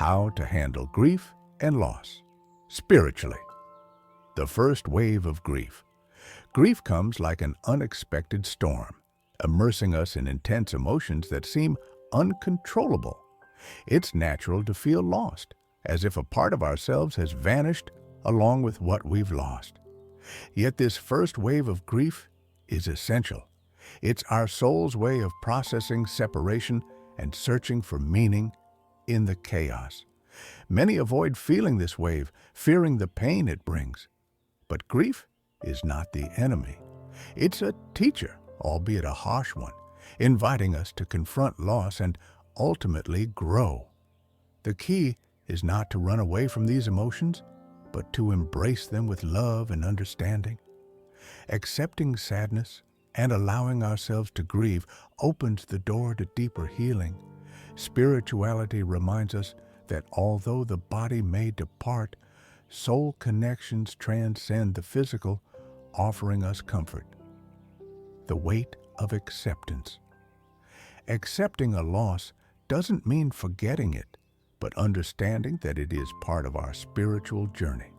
How to handle grief and loss spiritually. The first wave of grief. Grief comes like an unexpected storm, immersing us in intense emotions that seem uncontrollable. It's natural to feel lost, as if a part of ourselves has vanished along with what we've lost. Yet this first wave of grief is essential. It's our soul's way of processing separation and searching for meaning in the chaos. Many avoid feeling this wave, fearing the pain it brings. But grief is not the enemy. It's a teacher, albeit a harsh one, inviting us to confront loss and ultimately grow. The key is not to run away from these emotions, but to embrace them with love and understanding. Accepting sadness and allowing ourselves to grieve opens the door to deeper healing. Spirituality reminds us that although the body may depart, soul connections transcend the physical, offering us comfort. The weight of acceptance. Accepting a loss doesn't mean forgetting it, but understanding that it is part of our spiritual journey.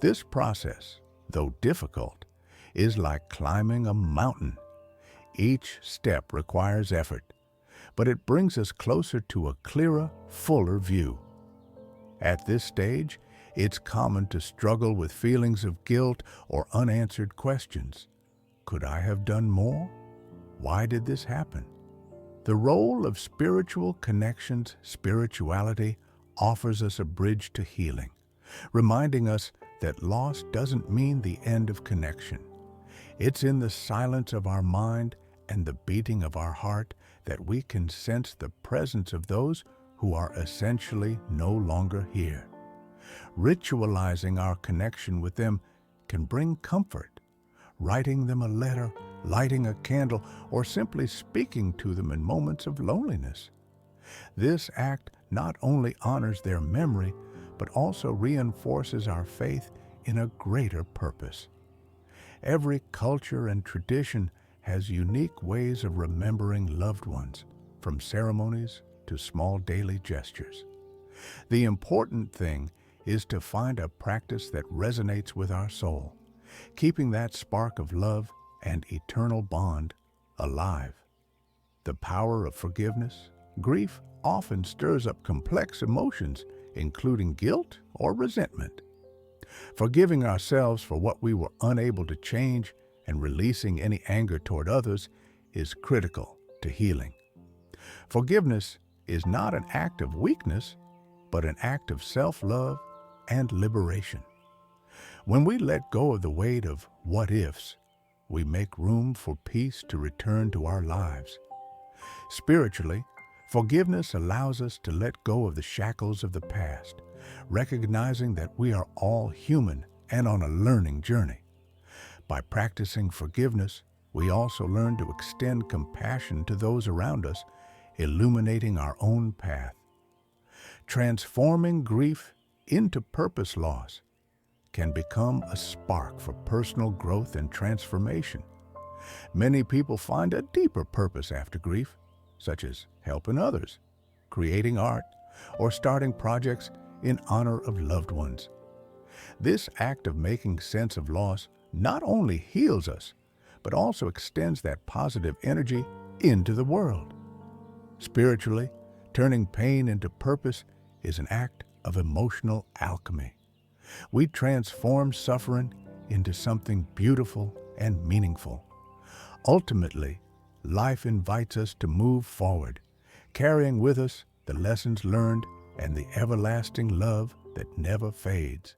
This process, though difficult, is like climbing a mountain. Each step requires effort, but it brings us closer to a clearer, fuller view. At this stage, it's common to struggle with feelings of guilt or unanswered questions. Could I have done more? Why did this happen? The role of spiritual connections, spirituality, offers us a bridge to healing, reminding us that loss doesn't mean the end of connection. It's in the silence of our mind and the beating of our heart that we can sense the presence of those who are essentially no longer here. Ritualizing our connection with them can bring comfort. Writing them a letter, lighting a candle, or simply speaking to them in moments of loneliness. This act not only honors their memory, but also reinforces our faith in a greater purpose. Every culture and tradition has unique ways of remembering loved ones, from ceremonies to small daily gestures. The important thing is to find a practice that resonates with our soul, keeping that spark of love and eternal bond alive. The power of forgiveness. Grief often stirs up complex emotions, including guilt or resentment. Forgiving ourselves for what we were unable to change and releasing any anger toward others is critical to healing. Forgiveness is not an act of weakness, but an act of self-love and liberation. When we let go of the weight of what-ifs, we make room for peace to return to our lives. Spiritually, forgiveness allows us to let go of the shackles of the past, recognizing that we are all human and on a learning journey. By practicing forgiveness, we also learn to extend compassion to those around us, illuminating our own path. Transforming grief into purpose loss can become a spark for personal growth and transformation. Many people find a deeper purpose after grief, such as helping others, creating art, or starting projects in honor of loved ones. This act of making sense of loss not only heals us, but also extends that positive energy into the world. Spiritually, turning pain into purpose is an act of emotional alchemy. We transform suffering into something beautiful and meaningful. Ultimately, life invites us to move forward, carrying with us the lessons learned and the everlasting love that never fades.